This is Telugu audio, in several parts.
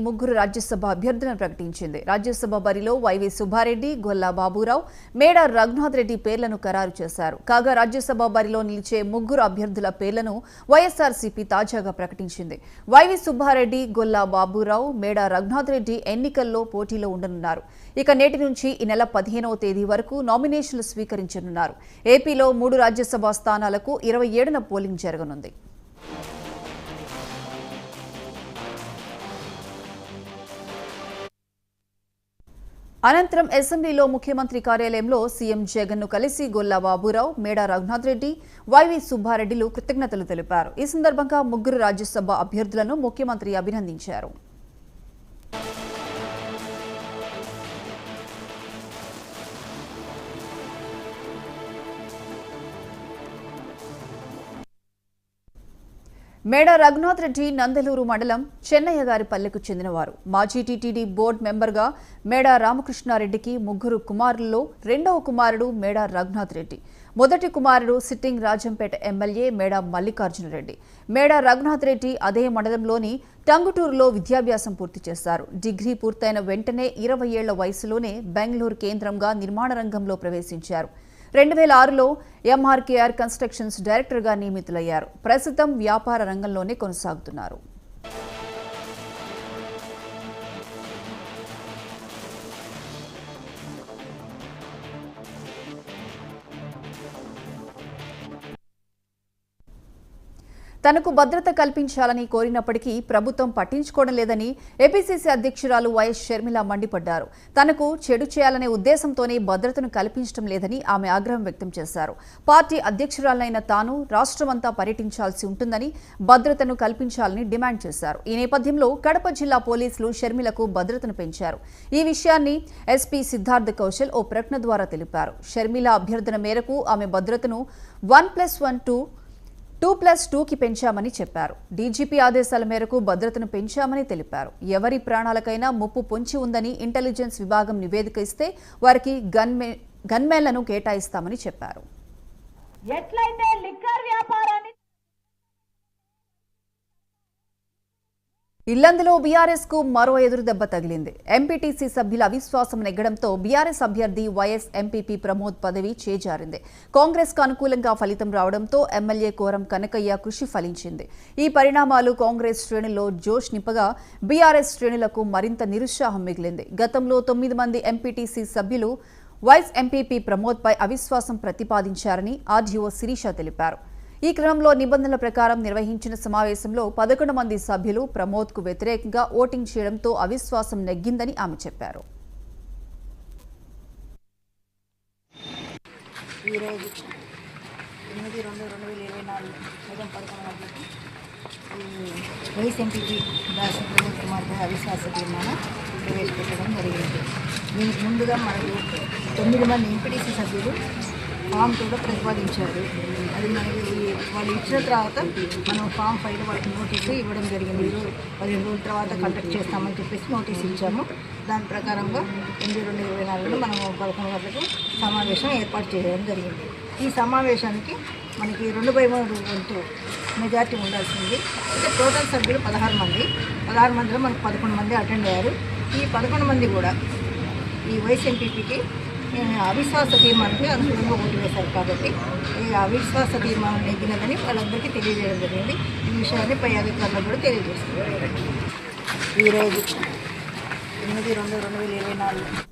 ముగ్గురు రాజ్యసభ అభ్యర్థులను ప్రకటించింది. రాజ్యసభ బరిలో వైవి సుబ్బారెడ్డి, గొల్లా బాబురావు, మేడా రఘునాథ్ రెడ్డి పేర్లను ఖరారు చేశారు. కాగా రాజ్యసభ బరిలో నిలిచే ముగ్గురు అభ్యర్థుల పేర్లను వైఎస్ఆర్సీపీ తాజాగా ప్రకటించింది. వైవి సుబ్బారెడ్డి, గొల్లా బాబురావు, మేడా రఘునాథ్ రెడ్డి ఎన్నికల్లో పోటీలో ఉండనున్నారు. ఇక నేటి నుంచి ఈ నెల 15వ తేదీ వరకు నామినేషన్లు స్వీకరించనున్నారు. ఏపీలో 3 రాజ్యసభ స్థానాలకు 27న పోలింగ్ జరగనుంది. అనంతరం అసెంబ్లీలో ముఖ్యమంత్రి కార్యాలయంలో సీఎం జగన్ను కలిసి గొల్లా బాబురావు, మేడా రఘునాథ్ రెడ్డి, వైవి సుబ్బారెడ్డిలు కృతజ్ఞతలు తెలిపారు. ఈ సందర్భంగా ముగ్గురు రాజ్యసభ అభ్యర్థులను ముఖ్యమంత్రి అభినందించారు. మేడా రఘునాథ్ రెడ్డి నందలూరు మండలం చెన్నయ్యగారిపల్లెకు చెందినవారు. మాజీ టీటీడీ బోర్డు మెంబర్గా మేడా రామకృష్ణారెడ్డికి ముగ్గురు కుమారుల్లో రెండవ కుమారుడు మేడా రఘునాథ్ రెడ్డి. మొదటి కుమారుడు సిట్టింగ్ రాజంపేట ఎమ్మెల్యే మేడా మల్లికార్జునరెడ్డి. మేడా రఘునాథ్ రెడ్డి అదే మండలంలోని టంగుటూరులో విద్యాభ్యాసం పూర్తి చేశారు. డిగ్రీ పూర్తయిన వెంటనే 20 ఏళ్ల వయసులోనే బెంగళూరు కేంద్రంగా నిర్మాణ రంగంలో ప్రవేశించారు. 2006లో ఎంఆర్కేఆర్ కన్స్ట్రక్షన్స్ డైరెక్టర్గా నియమితులయ్యారు. ప్రస్తుతం వ్యాపార రంగంలోనే కొనసాగుతున్నారు. తనకు భద్రత కల్పించాలని కోరినప్పటికీ ప్రభుత్వం పట్టించుకోవడం లేదని ఏపీసీసీ అధ్యక్షురాలు వైఎస్ షర్మిల మండిపడ్డారు. తనకు చెడు చేయాలనే ఉద్దేశంతోనే భద్రతను కల్పించడం లేదని ఆమె ఆగ్రహం వ్యక్తం చేశారు. పార్టీ అధ్యక్షురాలైన తాను రాష్ట్రమంతా పర్యటించాల్సి ఉంటుందని భద్రతను కల్పించాలని డిమాండ్ చేశారు. ఈ నేపథ్యంలో కడప జిల్లా పోలీసులు షర్మిలకు భద్రతను పెంచారు. ఈ విషయాన్ని ఎస్పీ సిద్ధార్థ కౌశల్ ఓ ప్రకటన ద్వారా తెలిపారు. షర్మిల అభ్యర్థన మేరకు ఆమె భద్రతను 1+1 2+2కి పెంచామని చెప్పారు. డీజీపీ ఆదేశాల మేరకు భద్రతను పెంచామని తెలిపారు. ఎవరి ప్రాణాలకైనా ముప్పు పొంచి ఉందని ఇంటెలిజెన్స్ విభాగం నివేదిక ఇస్తే వారికి గన్మెన్లను కేటాయిస్తామని చెప్పారు. ఎట్లయితే లిక్కర్ వ్యాపారాన్ని ఇల్లందులో బీఆర్ఎస్ కు మరో ఎదురు దెబ్బ తగిలింది. ఎంపీటీసీ సభ్యుల అవిశ్వాసం నెగ్గడంతో బీఆర్ఎస్ అభ్యర్థి వైఎస్ ఎంపీపీ ప్రమోద్ పదవి చేజారింది. కాంగ్రెస్ కు అనుకూలంగా ఫలితం రావడంతో ఎమ్మెల్యే కోరం కనకయ్య కృషి ఫలించింది. ఈ పరిణామాలు కాంగ్రెస్ శ్రేణుల్లో జోష్ నింపగా బీఆర్ఎస్ శ్రేణులకు మరింత నిరుత్సాహం మిగిలింది. గతంలో 9 మంది ఎంపీటీసీ సభ్యులు వైస్ ఎంపీపీ ప్రమోద్పై అవిశ్వాసం ప్రతిపాదించారని ఆర్డీఓ శిరీష తెలిపారు. ఈ క్రమంలో నిబంధనల ప్రకారం నిర్వహించిన సమావేశంలో 11 మంది సభ్యులు ప్రమోద్కు వ్యతిరేకంగా ఓటింగ్ చేయడంతో అవిశ్వాసం నెగ్గిందని ఆమె చెప్పారు. ఈరోజు 8/2/2024 ఉదయం 11 గంటలకు వైస్ ఎంపీపీ దాసి ప్రమోద్ కుమార్పై అవిశ్వాస తీర్మానం ప్రవేశపెట్టడం జరిగింది. దీనికి ముందుగా మనకు 9 మంది ఎంపీటీసీ సభ్యులు ఫామ్ 2లో ప్రతిపాదించారు. అది మనకి వాళ్ళు ఇచ్చిన తర్వాత మనం ఫామ్ 5లో వాళ్ళకి నోటీసు ఇవ్వడం జరిగింది. 15 రోజుల తర్వాత కండక్ట్ చేస్తామని చెప్పేసి నోటీస్ ఇచ్చాము. దాని ప్రకారంగా 8/2/24లో మనం 11 గంటలకు సమావేశం ఏర్పాటు చేయడం జరిగింది. ఈ సమావేశానికి మనకి 2/3 వంతు మెజార్టీ ఉండాల్సింది. అయితే టోటల్ సభ్యులు 16 మంది. 16 మందిలో మనకు 11 మంది అటెండ్ అయ్యారు. ఈ 11 మంది కూడా ఈ వైస్ ఎంపీపీకి అవిశ్వాస తీర్మానానికి అనుకూలంగా ఓటు వేశారు. కాబట్టి ఈ అవిశ్వాస తీర్మానం నెగ్గినదని వాళ్ళందరికీ తెలియజేయడం జరిగింది. ఈ విషయాన్ని పై అధికారులకు కూడా తెలియజేస్తున్నారు. ఈరోజు 8/2/2024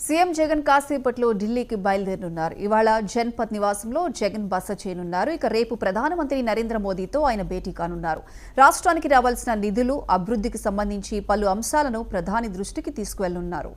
సీఎం జగన్ కాసేపట్లో ఢిల్లీకి బయలుదేరనున్నారు. ఇవాళ జన్పథ్ నివాసంలో జగన్ బస చేయనున్నారు. ఇక రేపు ప్రధానమంత్రి నరేంద్ర మోదీతో ఆయన భేటీ కానున్నారు. రాష్ట్రానికి రావాల్సిన నిధులు, అభివృద్ధికి సంబంధించి పలు అంశాలను ప్రధాని దృష్టికి తీసుకువెళ్లనున్నారు.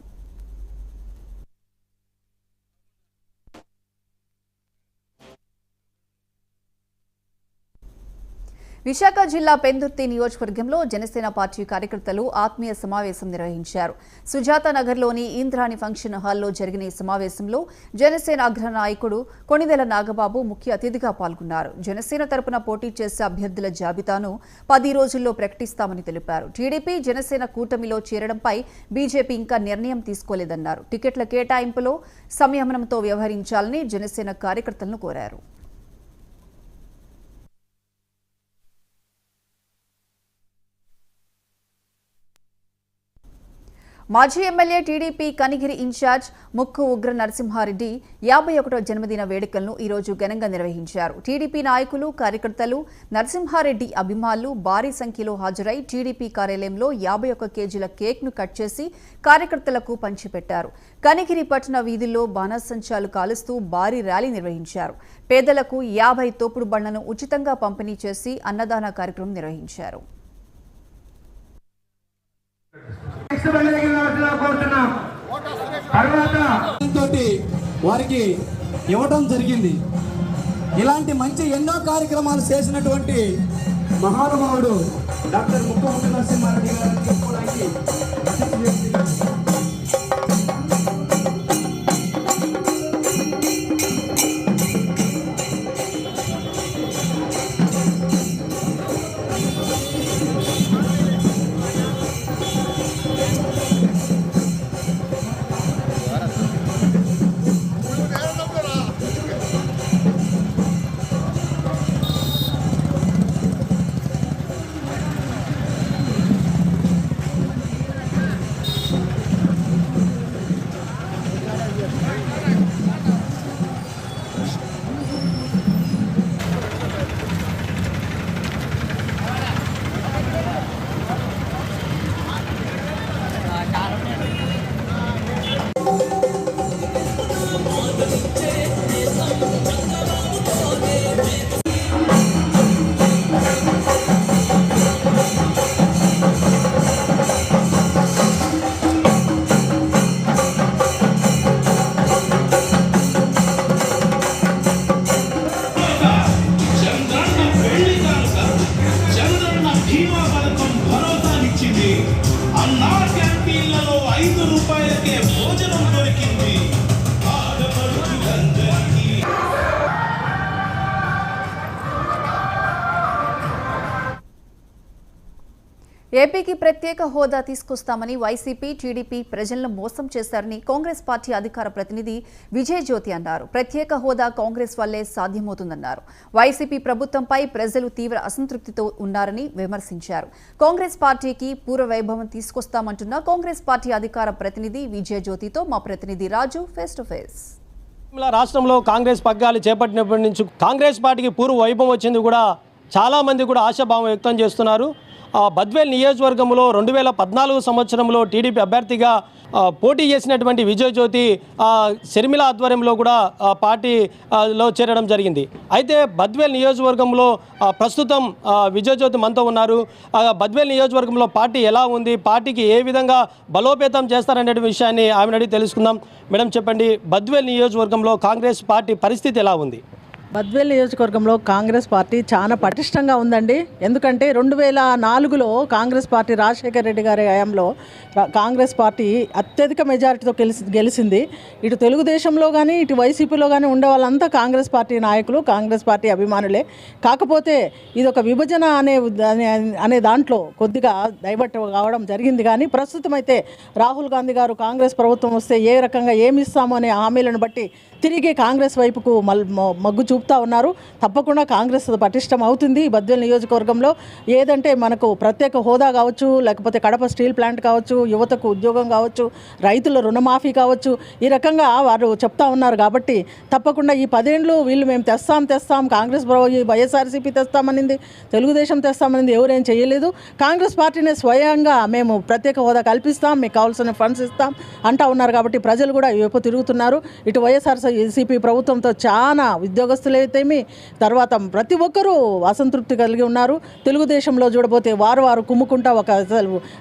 విశాఖ జిల్లా పెందుర్తి నియోజకవర్గంలో జనసేన పార్టీ కార్యకర్తలు ఆత్మీయ సమావేశం నిర్వహించారు. సుజాత నగర్లోని ఇంద్రాణి ఫంక్షన్ హాల్లో జరిగిన ఈ సమావేశంలో జనసేన అగ్ర నాయకుడు కొణిదెల నాగబాబు ముఖ్య అతిథిగా పాల్గొన్నారు. జనసేన తరపున పోటీ చేసే అభ్యర్థుల జాబితాను 10 రోజుల్లో ప్రకటిస్తామని తెలిపారు. టీడీపీ జనసేన కూటమిలో చేరడంపై బీజేపీ ఇంకా నిర్ణయం తీసుకోలేదన్నారు. టికెట్ల కేటాయింపులో సంయమనంతో వ్యవహరించాలని జనసేన కార్యకర్తలను కోరారు. మాజీ ఎమ్మెల్యే టీడీపీ కనిగిరి ఇన్ఛార్జ్ ముక్కు ఉగ్ర నరసింహారెడ్డి 51వ జన్మదిన వేడుకలను ఈ రోజు ఘనంగా నిర్వహించారు. టీడీపీ నాయకులు, కార్యకర్తలు, నరసింహారెడ్డి అభిమానులు భారీ సంఖ్యలో హాజరై టీడీపీ కార్యాలయంలో 51 కేజీల కేక్ను కట్ చేసి కార్యకర్తలకు పంచిపెట్టారు. కనిగిరి పట్టణ వీధుల్లో బాణాసంచాలు కాలుస్తూ భారీ ర్యాలీ నిర్వహించారు. పేదలకు 50 తోపుడు బండ్లను ఉచితంగా పంపిణీ చేసి అన్నదాన కార్యక్రమం నిర్వహించారు. వారికి ఇవ్వడం జరిగింది. ఇలాంటి మంచి ఎన్నో కార్యక్రమాలు చేసినటువంటి మహానుభావుడు డాక్టర్ ముక్కు నరసింహారెడ్డి గారిని చెప్పుకోవడానికి ఏపీకి ప్రత్యేక హోదా తీసుకొస్తామని వైసీపీ, టీడీపీ ప్రజలను మోసం చేశారని కాంగ్రెస్ పార్టీ అధికార ప్రతినిధి విజయ్ జ్యోతి అన్నారు. ప్రత్యేక హోదా కాంగ్రెస్ వల్లే సాధ్యమవుతుందన్నారు. వైసీపీ ప్రభుత్వంపై ప్రజలు తీవ్ర అసంతృప్తితో ఉన్నారని విమర్శించారు. కాంగ్రెస్ పార్టీకి పూర్వ వైభవం తీసుకొస్తామంటున్న కాంగ్రెస్ పార్టీ అధికార ప్రతినిధి విజయ్ జ్యోతితో మా ప్రతినిధి రాజు ఫేస్ టు ఫేస్. రాష్ట్రంలో కాంగ్రెస్ పగ్గాలు చేపట్టినప్పటి నుంచి కాంగ్రెస్ పార్టీకి పూర్వ వైభవం వచ్చింది కూడా చాలా మంది కూడా ఆశాభావం వ్యక్తం చేస్తున్నారు. బద్వేల్ నియోజకవర్గంలో 2014 సంవత్సరంలో టీడీపీ అభ్యర్థిగా పోటీ చేసినటువంటి విజయ్ జ్యోతి షర్మిల ఆధ్వర్యంలో కూడా పార్టీలో చేరడం జరిగింది. అయితే బద్వేల్ నియోజకవర్గంలో ప్రస్తుతం విజయ్ జ్యోతి మనతో ఉన్నారు. బద్వేల్ నియోజకవర్గంలో పార్టీ ఎలా ఉంది, పార్టీకి ఏ విధంగా బలోపేతం చేస్తారనే విషయాన్ని ఆమెను అడిగి తెలుసుకుందాం. మేడం చెప్పండి, బద్వేల్ నియోజకవర్గంలో కాంగ్రెస్ పార్టీ పరిస్థితి ఎలా ఉంది? బద్వేల్ నియోజకవర్గంలో కాంగ్రెస్ పార్టీ చాలా పటిష్టంగా ఉందండి. ఎందుకంటే 2004లో కాంగ్రెస్ పార్టీ రాజశేఖర రెడ్డి గారి హయాంలో కాంగ్రెస్ పార్టీ అత్యధిక మెజారిటీతో గెలిచింది. ఇటు తెలుగుదేశంలో కానీ ఇటు వైసీపీలో కానీ ఉండే వాళ్ళంతా కాంగ్రెస్ పార్టీ నాయకులు, కాంగ్రెస్ పార్టీ అభిమానులే. కాకపోతే ఇది ఒక విభజన అనే దాంట్లో కొద్దిగా డైవర్ట్ కావడం జరిగింది. కానీ ప్రస్తుతం అయితే రాహుల్ గాంధీ గారు కాంగ్రెస్ ప్రభుత్వం వస్తే ఏ రకంగా ఏమి ఇస్తామో అనే హామీలను బట్టి తిరిగి కాంగ్రెస్ వైపుకు మగ్గు చూపుతా ఉన్నారు. తప్పకుండా కాంగ్రెస్ పటిష్టం అవుతుంది. బద్వేల్ నియోజకవర్గంలో ఏదంటే మనకు ప్రత్యేక హోదా కావచ్చు, లేకపోతే కడప స్టీల్ ప్లాంట్ కావచ్చు, యువతకు ఉద్యోగం కావచ్చు, రైతుల రుణమాఫీ కావచ్చు, ఈ రకంగా వారు చెప్తా ఉన్నారు. కాబట్టి తప్పకుండా ఈ 10 ఏళ్ళు వీళ్ళు మేము తెస్తాం కాంగ్రెస్ వైఎస్ఆర్సీపీ తెస్తామనింది, తెలుగుదేశం తెస్తామనింది, ఎవరేం చేయలేదు. కాంగ్రెస్ పార్టీనే స్వయంగా మేము ప్రత్యేక హోదా కల్పిస్తాం, మీకు కావాల్సిన ఫండ్స్ ఇస్తాం అంటా ఉన్నారు. కాబట్టి ప్రజలు కూడా వైపు తిరుగుతున్నారు. ఇటు వైఎస్ఆర్సీపీ ప్రభుత్వంతో చాలా ఉద్యోగస్తులైతేమి తర్వాత ప్రతి ఒక్కరూ అసంతృప్తి కలిగి ఉన్నారు. తెలుగుదేశంలో చూడబోతే వారు కుమ్ముకుంటా ఒక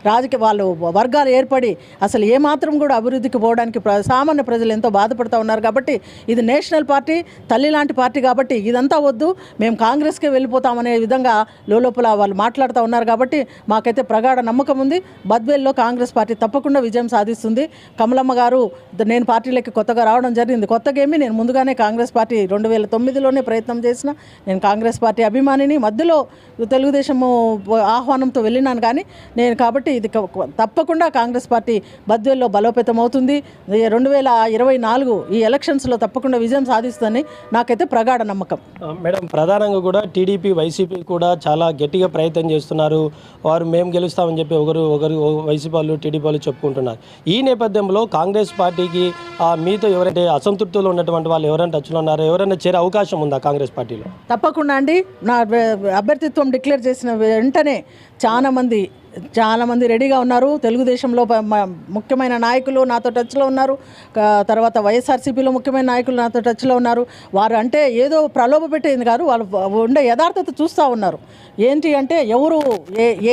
రాజకీయ వాళ్ళు వర్గాలు ఏర్పడి అసలు ఏమాత్రం కూడా అభివృద్ధికి పోవడానికి సామాన్య ప్రజలు ఎంతో బాధపడుతూ ఉన్నారు. కాబట్టి ఇది నేషనల్ పార్టీ, తల్లి లాంటి పార్టీ. కాబట్టి ఇదంతా వద్దు, మేము కాంగ్రెస్కే వెళ్ళిపోతామనే విధంగా లోపల వాళ్ళు మాట్లాడుతూ ఉన్నారు. కాబట్టి మాకైతే ప్రగాఢ నమ్మకం ఉంది. బద్వేల్లో కాంగ్రెస్ పార్టీ తప్పకుండా విజయం సాధిస్తుంది. కమలమ్మ గారు నేను పార్టీలోకి కొత్తగా రావడం జరిగింది. కొత్తగా ఏమి నేను ముందుగానే కాంగ్రెస్ పార్టీ 2009 పరిధిలోనే ప్రయత్నం చేసిన. నేను కాంగ్రెస్ పార్టీ అభిమానిని, మధ్యలో తెలుగుదేశము ఆహ్వానంతో వెళ్ళినాను, కానీ నేను కాబట్టి ఇది తప్పకుండా కాంగ్రెస్ పార్టీ బద్వేల్లో బలోపేతం అవుతుంది. 2024 ఈ ఎలక్షన్స్లో తప్పకుండా విజయం సాధిస్తుందని నాకైతే ప్రగాఢ నమ్మకం. మేడం, ప్రధానంగా కూడా టీడీపీ వైసీపీ కూడా చాలా గట్టిగా ప్రయత్నం చేస్తున్నారు. వారు మేము గెలుస్తామని చెప్పి ఒకరు వైసీపీ వాళ్ళు టీడీపీ వాళ్ళు చెప్పుకుంటున్నారు. ఈ నేపథ్యంలో కాంగ్రెస్ పార్టీకి మీతో ఎవరైతే అసంతృప్తిలో ఉన్నటువంటి వాళ్ళు ఎవరైనా టచ్లో ఉన్నారో, ఎవరైనా చేరే అవకాశం ఉందా కాంగ్రెస్ పార్టీలో? తప్పకుండా అండి. నా అభ్యర్థిత్వం డిక్లేర్ చేసిన వెంటనే చాలా మంది రెడీగా ఉన్నారు. తెలుగుదేశంలో ముఖ్యమైన నాయకులు నాతో టచ్లో ఉన్నారు. తర్వాత వైఎస్ఆర్సీపీలో ముఖ్యమైన నాయకులు నాతో టచ్లో ఉన్నారు. వారు అంటే ఏదో ప్రలోభ పెట్టేది కాదు, వాళ్ళు ఉండే యథార్థత చూస్తూ ఉన్నారు. ఏంటి అంటే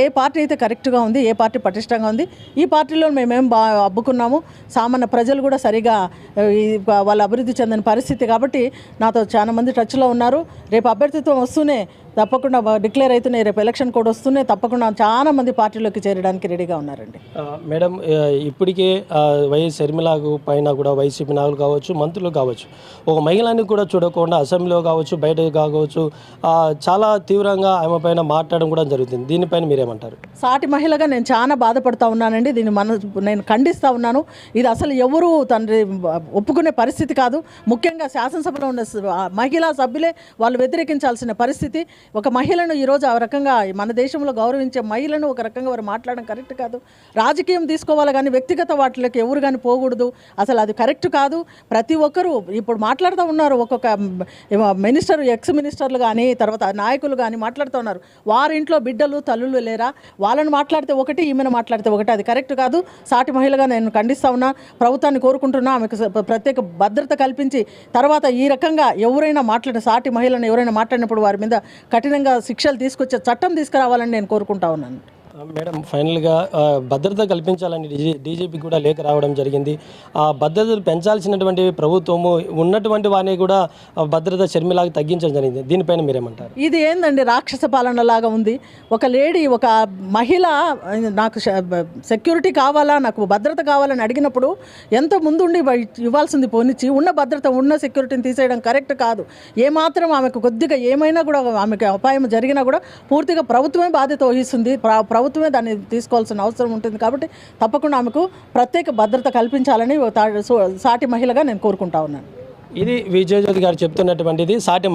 ఏ పార్టీ అయితే కరెక్ట్గా ఉంది, ఏ పార్టీ పటిష్టంగా ఉంది, ఈ పార్టీలో మేమేం అబ్బుకున్నాము, సామాన్య ప్రజలు కూడా సరిగా వాళ్ళ అభివృద్ధి చెందిన పరిస్థితి. కాబట్టి నాతో చాలా మంది టచ్లో ఉన్నారు. రేపు అభ్యర్థిత్వం వస్తూనే తప్పకుండా డిక్లేర్ అవుతున్నాయి, రేపు ఎలక్షన్ కూడా వస్తూనే తప్పకుండా చాలా మంది పార్టీలోకి చేరడానికి రెడీగా ఉన్నారండి. మేడం, ఇప్పటికే వైఎస్ షర్మిలకు పైన కూడా వైసీపీ నాయకులు కావచ్చు, మంత్రులు కావచ్చు, ఒక మహిళని కూడా చూడకుండా అసెంబ్లీలో కావచ్చు, బయట కావచ్చు, చాలా తీవ్రంగా ఆమె పైన మాట్లాడడం కూడా జరుగుతుంది. దీనిపైన మీరేమంటారు? సాటి మహిళగా నేను చాలా బాధపడుతూ ఉన్నానండి. దీన్ని నేను ఖండిస్తూ ఉన్నాను. ఇది అసలు ఎవరు తండ్రి ఒప్పుకునే పరిస్థితి కాదు. ముఖ్యంగా శాసనసభలో ఉన్న మహిళా సభ్యులే వాళ్ళు వ్యతిరేకించాల్సిన పరిస్థితి. ఒక మహిళను ఈరోజు ఆ రకంగా మన దేశంలో గౌరవించే మహిళను ఒక రకంగా వారు మాట్లాడడం కరెక్ట్ కాదు. రాజకీయం తీసుకోవాలి కానీ వ్యక్తిగత వాటిలోకి ఎవరు కానీ పోకూడదు. అసలు అది కరెక్ట్ కాదు. ప్రతి ఒక్కరూ ఇప్పుడు మాట్లాడుతూ ఉన్నారు. ఒక్కొక్క మినిస్టర్, ఎక్స్ మినిస్టర్లు కానీ తర్వాత నాయకులు కానీ మాట్లాడుతూ ఉన్నారు. వారి ఇంట్లో బిడ్డలు తల్లులు లేరా, వాళ్ళని మాట్లాడితే ఒకటి, ఈమెను మాట్లాడితే ఒకటి. అది కరెక్ట్ కాదు. సాటి మహిళగా నేను ఖండిస్తూ ఉన్నా. ప్రభుత్వాన్ని కోరుకుంటున్నా ఆమెకు ప్రత్యేక భద్రత కల్పించి తర్వాత ఈ రకంగా ఎవరైనా సాటి మహిళను ఎవరైనా మాట్లాడినప్పుడు వారి మీద కఠినంగా శిక్షలు తీసుకొచ్చే చట్టం తీసుకురావాలని నేను కోరుకుంటా ఉన్నాను. మేడం, ఫైనల్గా భద్రత కల్పించాలని డీజీపీ కూడా లేఖ రావడం జరిగింది. ఆ భద్రతను పెంచాల్సినటువంటి ప్రభుత్వము ఉన్నటువంటి వారిని కూడా భద్రత షర్మిలాగా తగ్గించడం జరిగింది. దీనిపైన మీరేమంటారు? ఇది ఏందండి, రాక్షస పాలన లాగా ఉంది. ఒక లేడీ, ఒక మహిళ నాకు సెక్యూరిటీ కావాలా, నాకు భద్రత కావాలని అడిగినప్పుడు ఎంతో ముందుండి ఇవ్వాల్సింది పోనిచ్చి ఉన్న భద్రత, ఉన్న సెక్యూరిటీని తీసేయడం కరెక్ట్ కాదు. ఏమాత్రం ఆమెకు కొద్దిగా ఏమైనా కూడా ఆమెకు అపాయం జరిగినా కూడా పూర్తిగా ప్రభుత్వమే బాధ్యత వహిస్తుంది. ప్రభుత్వమే దాన్ని తీసుకోవాల్సిన అవసరం ఉంటుంది. కాబట్టి తప్పకుండా ఆమెకు ప్రత్యేక భద్రత కల్పించాలని సాటి మహిళగా నేను కోరుకుంటా ఉన్నాను. ఇది విజయజ్యోతి గారు చెప్తున్నటువంటిది. సాటి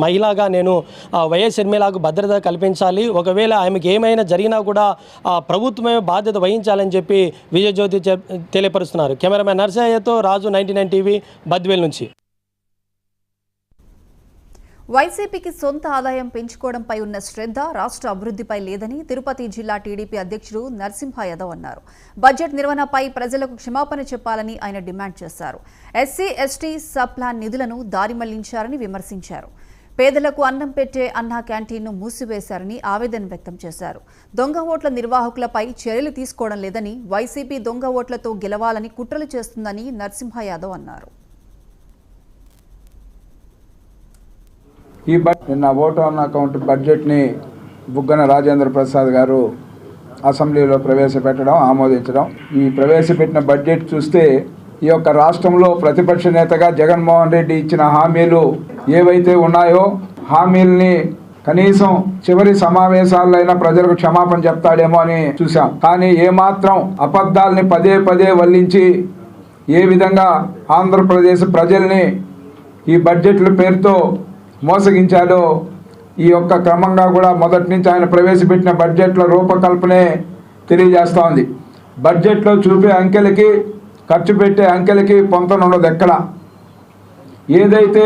మహిళగా నేను వైఎస్ షర్మిలకు భద్రత కల్పించాలి, ఒకవేళ ఆమెకి ఏమైనా జరిగినా కూడా ప్రభుత్వమే బాధ్యత వహించాలని చెప్పి విజయజ్యోతి తెలియపరుస్తున్నారు. కెమెరామెన్ నర్సయ్యతో రాజు, 99 టీవీ, బద్వేల్ నుంచి. వైసీపీకి సొంత ఆదాయం పెంచుకోవడంపై ఉన్న శ్రద్ధ రాష్ట్ర అభివృద్ధిపై లేదని తిరుపతి జిల్లా టీడీపీ అధ్యక్షుడు నరసింహ యాదవ్ అన్నారు. బడ్జెట్ నిర్వహణపై ప్రజలకు క్షమాపణ చెప్పాలని ఆయన డిమాండ్ చేశారు. ఎస్సీ, ఎస్టీ సబ్ ప్లాన్ నిధులను దారి మళ్లించారని విమర్శించారు. పేదలకు అన్నం పెట్టే అన్నా క్యాంటీన్ను మూసివేశారని ఆవేదన వ్యక్తం చేశారు. దొంగ ఓట్ల నిర్వాహకులపై చర్యలు తీసుకోవడం లేదని, వైసీపీ దొంగ ఓట్లతో గెలవాలని కుట్రలు చేస్తుందని నరసింహ యాదవ్ అన్నారు. ఈ నిన్న ఓటు ఆన్ అకౌంట్ బడ్జెట్ని బుగ్గన రాజేంద్ర ప్రసాద్ గారు అసెంబ్లీలో ప్రవేశపెట్టడం, ఆమోదించడం. ఈ ప్రవేశపెట్టిన బడ్జెట్ చూస్తే ఈ యొక్క రాష్ట్రంలో ప్రతిపక్ష నేతగా జగన్మోహన్ రెడ్డి ఇచ్చిన హామీలు ఏవైతే ఉన్నాయో హామీల్ని కనీసం చివరి సమావేశాలైనా ప్రజలకు క్షమాపణ చెప్తాడేమో అని చూసాం. కానీ ఏమాత్రం అబద్ధాలని పదే పదే వల్లించి ఏ విధంగా ఆంధ్రప్రదేశ్ ప్రజల్ని ఈ బడ్జెట్ల పేరుతో మోసగించాడో ఈ యొక్క క్రమంగా కూడా మొదటి నుంచి ఆయన ప్రవేశపెట్టిన బడ్జెట్లో రూపకల్పనే తెలియజేస్తూ ఉంది. బడ్జెట్లో చూపే అంకెలకి, ఖర్చు పెట్టే అంకెలకి పొంతన ఉండదు ఎక్కడ. ఏదైతే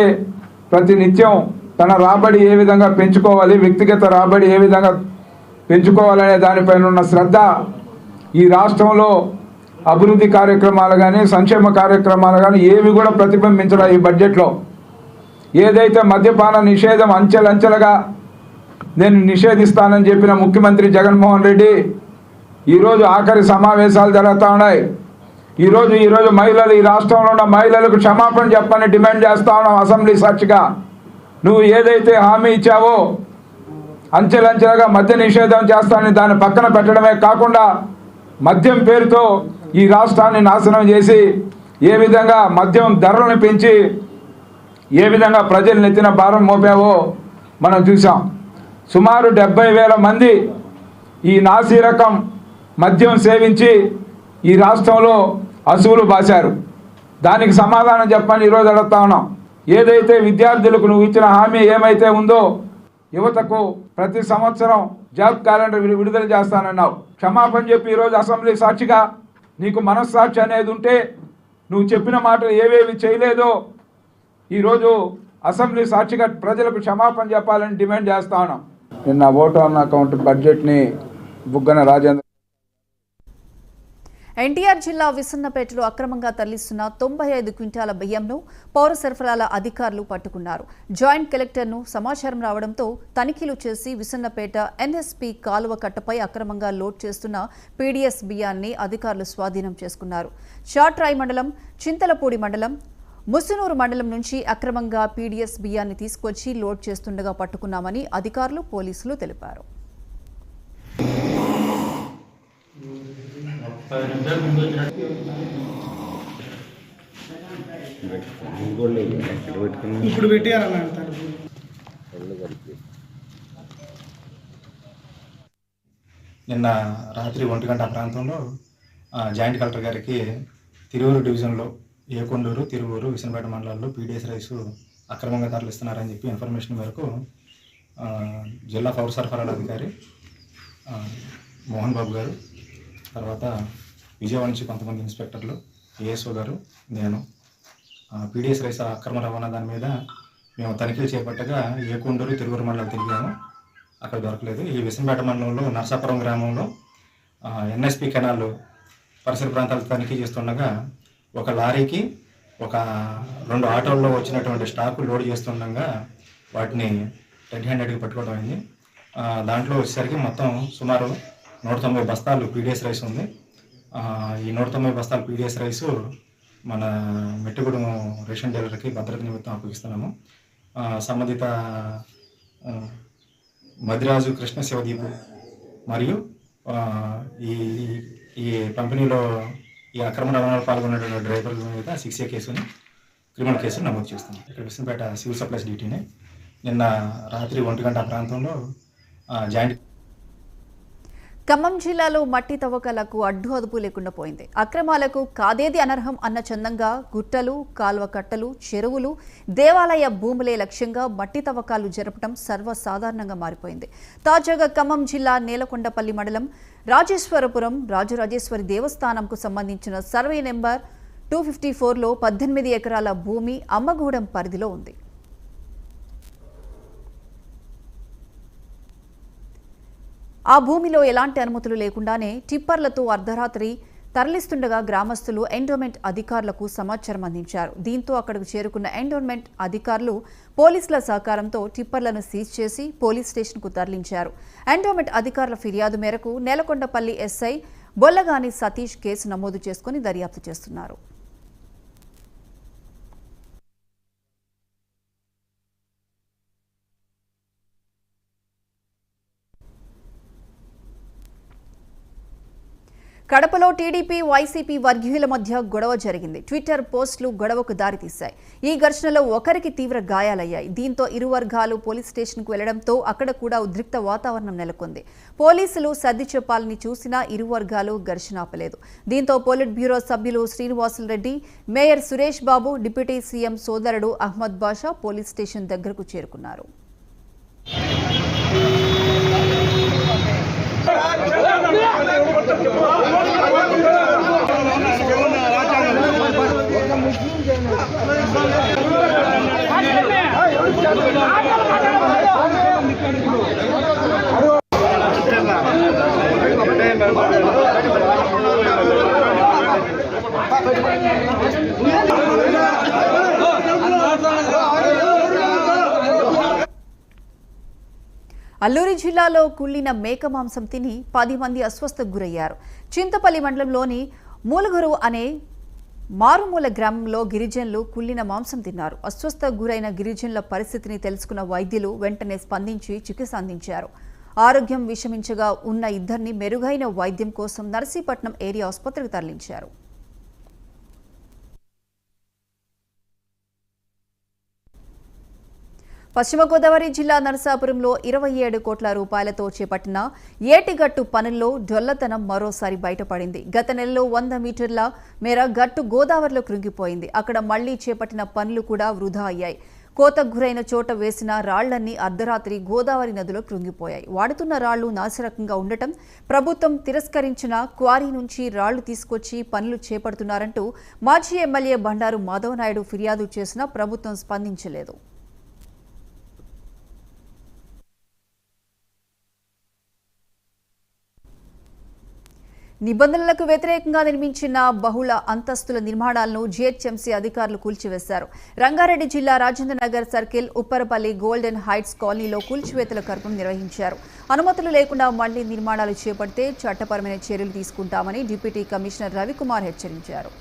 ప్రతినిత్యం తన రాబడి ఏ విధంగా పెంచుకోవాలి, వ్యక్తిగత రాబడి ఏ విధంగా పెంచుకోవాలనే దానిపైన ఉన్న శ్రద్ధ ఈ రాష్ట్రంలో అభివృద్ధి కార్యక్రమాలు కానీ, సంక్షేమ కార్యక్రమాలు కానీ ఏవి కూడా ప్రతిబింబించడం ఈ బడ్జెట్లో. ఏదైతే మద్యపాన నిషేధం అంచెలంచెలుగా నేను నిషేధిస్తానని చెప్పిన ముఖ్యమంత్రి జగన్మోహన్ రెడ్డి ఈరోజు ఆఖరి సమావేశాలు జరుగుతూ ఉన్నాయి. ఈరోజు మహిళలు, ఈ రాష్ట్రంలో ఉన్న మహిళలకు క్షమాపణ చెప్పని డిమాండ్ చేస్తా ఉన్నాం అసెంబ్లీ సాక్షిగా. నువ్వు ఏదైతే హామీ ఇచ్చావో అంచెలంచెలుగా మద్య నిషేధం చేస్తానని దాన్ని పక్కన పెట్టడమే కాకుండా మద్యం పేరుతో ఈ రాష్ట్రాన్ని నాశనం చేసి ఏ విధంగా మద్యం ధరలను పెంచి ఏ విధంగా ప్రజలు నెత్తిన భారం మోపావో మనం చూసాం. సుమారు 70,000 మంది ఈ నాసీ రకం మద్యం సేవించి ఈ రాష్ట్రంలో అసువులు బాశారు. దానికి సమాధానం చెప్పని ఈరోజు అడుగుతా ఉన్నాం. ఏదైతే విద్యార్థులకు నువ్వు ఇచ్చిన హామీ ఏమైతే ఉందో, యువతకు ప్రతి సంవత్సరం జాబ్ క్యాలెండర్ విడుదల చేస్తానన్నావు. క్షమాపణ చెప్పి ఈరోజు అసెంబ్లీ సాక్షిగా నీకు మనస్సాక్షి అనేది ఉంటే నువ్వు చెప్పిన మాటలు ఏవేవి చేయలేదో ఈరోజు అసెంబ్లీ సాక్షిగా ప్రజలకు క్షమాపణ చెప్పాలని డిమాండ్ చేస్తా ఉన్నాం. నిన్న ఓటు ఆన్ అకౌంట్ బడ్జెట్ని బుగ్గన రాజేంద్ర ఎన్టీఆర్ జిల్లా విసన్నపేటలో అక్రమంగా తరలిస్తున్న 95 క్వింటాల బియ్యంను పౌర సరఫరాల అధికారులు పట్టుకున్నారు. జాయింట్ కలెక్టర్ను సమాచారం రావడంతో తనిఖీలు చేసి విసన్నపేట ఎన్ఎస్పీ కాలువ కట్టపై అక్రమంగా లోడ్ చేస్తున్న పీడీఎస్ బియ్యాన్ని అధికారులు స్వాధీనం చేసుకున్నారు. చాట్రాయి మండలం, చింతలపూడి మండలం, ముసునూరు మండలం నుంచి అక్రమంగా పీడీఎస్ బియ్యాన్ని తీసుకొచ్చి లోడ్ చేస్తుండగా పట్టుకున్నామని అధికారులు, పోలీసులు తెలిపారు. ఇప్పుడు పెట్టారన్న నిన్న రాత్రి 1 గంట ప్రాంతంలో జాయింట్ కలెక్టర్ గారికి తిరువూరు డివిజన్లో ఏకొండూరు, తిరువూరు, విసనపేట మండలాల్లో పీడీఎస్ రైసు అక్రమంగా తరలిస్తున్నారని చెప్పి ఇన్ఫర్మేషన్ మేరకు జిల్లా పౌర సరఫరాల అధికారి మోహన్ బాబు గారు, తర్వాత విజయవాడ నుంచి కొంతమంది ఇన్స్పెక్టర్లు, ఏఎస్ఓ గారు, నేను పీడీఎస్ రైస్ అక్రమ రవాణా దాని మీద మేము తనిఖీలు చేపట్టగా ఏకొండూరు, తిరువూరు మండలం తిరిగాము. అక్కడ దొరకలేదు. ఈ విసనపేట మండలంలో నర్సాపురం గ్రామంలో ఎన్ఎస్పి కెనాల్ పరిసర ప్రాంతాలు తనిఖీ చేస్తుండగా ఒక లారీకి 2 ఆటోల్లో వచ్చినటువంటి స్టాకు లోడ్ చేస్తుండగా వాటిని రెడ్ హ్యాండెడ్గా పట్టుకోవడం అయింది. దాంట్లో వచ్చేసరికి మొత్తం సుమారు 190 బస్తాలు పీడీఎస్ రైస్ ఉంది. ఈ 190 బస్తాలు పీడీఎస్ రైసు మన మెట్టుగూడెం రేషన్ డీలర్కి భద్రత నిమిత్తం అప్పగిస్తున్నాము. సంబంధిత మదిరాజు కృష్ణ శివదీపు మరియు ఈ కంపెనీలో ఈ అక్రమ రవాణాలో పాల్గొన్నటువంటి డ్రైవర్ల మీద 6A కేసుని క్రిమినల్ కేసును నమోదు చేస్తున్నాం. ఇక్కడ విసనపేట సివిల్ సప్లైస్ డ్యూటీని నిన్న రాత్రి 1 గంట ప్రాంతంలో జాయింట్ ఖమ్మం జిల్లాలో మట్టి తవ్వకాలకు అడ్డు అదుపు లేకుండా పోయింది. అక్రమాలకు కాదేది అనర్హం అన్న చందంగా గుట్టలు, కాల్వ కట్టలు, చెరువులు, దేవాలయ భూములే లక్ష్యంగా మట్టి తవ్వకాలు జరపడం సర్వసాధారణంగా మారిపోయింది. తాజాగా ఖమ్మం జిల్లా నేలకొండపల్లి మండలం రాజేశ్వరపురం రాజరాజేశ్వరి దేవస్థానంకు సంబంధించిన సర్వే నెంబర్ 254లో 18 ఎకరాల భూమి అమ్మగూడెం పరిధిలో ఉంది. ఆ భూమిలో ఎలాంటి అనుమతులు లేకుండానే టిప్పర్లతో అర్ధరాత్రి తరలిస్తుండగా గ్రామస్తులు ఎండోమెంట్ అధికారులకు సమాచారం అందించారు. దీంతో అక్కడకు చేరుకున్న ఎండోమెంట్ అధికారులు పోలీసుల సహకారంతో టిప్పర్లను సీజ్ చేసి పోలీస్ స్టేషన్కు తరలించారు. ఎండోమెంట్ అధికారుల ఫిర్యాదు మేరకు నేలకొండపల్లి ఎస్ఐ బొల్లగాని సతీష్ కేసు నమోదు చేసుకుని దర్యాప్తు చేస్తున్నారు. కడపలో టీడీపీ, వైసీపీ వర్గీయుల మధ్య గొడవ జరిగింది. ట్విట్టర్ పోస్టులు గొడవకు దారితీశాయి. ఈ ఘర్షణలో ఒకరికి తీవ్ర గాయాలయ్యాయి. దీంతో ఇరు వర్గాలు పోలీస్ స్టేషన్కు వెళ్లడంతో అక్కడ కూడా ఉద్రిక్త వాతావరణం నెలకొంది. పోలీసులు సర్ది చెప్పాలని చూసినా ఇరు వర్గాలు ఘర్షణ ఆపలేదు. దీంతో పోలిట్ బ్యూరో సభ్యులు Srinivasulu Reddy, mayor Suresh Babu, deputy CM సోదరుడు అహ్మద్ బాషా పోలీస్ స్టేషన్ దగ్గరకు చేరుకున్నారు. అల్లూరి జిల్లాలో కుళ్లిన మేక మాంసం తిని 10 మంది అస్వస్థకు గురయ్యారు. చింతపల్లి మండలంలోని మూలగురు అనే మారుమూల గ్రామంలో గిరిజనులు కుళ్లిన మాంసం తిన్నారు. అస్వస్థకు గురైన గిరిజనుల పరిస్థితిని తెలుసుకున్న వైద్యులు వెంటనే స్పందించి చికిత్స అందించారు. ఆరోగ్యం విషమించగా ఉన్న ఇద్దరిని మెరుగైన వైద్యం కోసం నర్సీపట్నం ఏరియా ఆసుపత్రికి తరలించారు. పశ్చిమ గోదావరి జిల్లా నరసాపురంలో 27 కోట్ల రూపాయలతో చేపట్టిన ఏటిగట్టు పనుల్లో డొల్లతనం మరోసారి బయటపడింది. గత నెలలో 100 మీటర్ల మేర గట్టు గోదావరిలో కృంగిపోయింది. అక్కడ మళ్లీ చేపట్టిన పనులు కూడా వృధా అయ్యాయి. కోతకు గురైన చోట వేసిన రాళ్లన్నీ అర్ధరాత్రి గోదావరి నదిలో కృంగిపోయాయి. వాడుతున్న రాళ్లు నాసిరకంగా ఉండటం, ప్రభుత్వం తిరస్కరించిన క్వారీ నుంచి రాళ్లు తీసుకొచ్చి పనులు చేపడుతున్నారంటూ మాజీ ఎమ్మెల్యే బండారు మాధవనాయుడు ఫిర్యాదు చేసినా ప్రభుత్వం స్పందించలేదు. నిబంధనలకు వ్యతిరేకంగా నిర్మించిన బహుళ అంతస్తుల నిర్మాణాలను జీహెచ్ఎంసీ అధికారులు కూల్చివేశారు. రంగారెడ్డి జిల్లా Rajendranagar circle, Upparapalli golden heights కాలనీలో కూల్చివేతల కార్యక్రమం నిర్వహించారు. అనుమతులు లేకుండా మళ్లీ నిర్మాణాలు చేపడితే చట్టపరమైన చర్యలు తీసుకుంటామని డిప్యూటీ కమిషనర్ రవికుమార్ హెచ్చరించారు.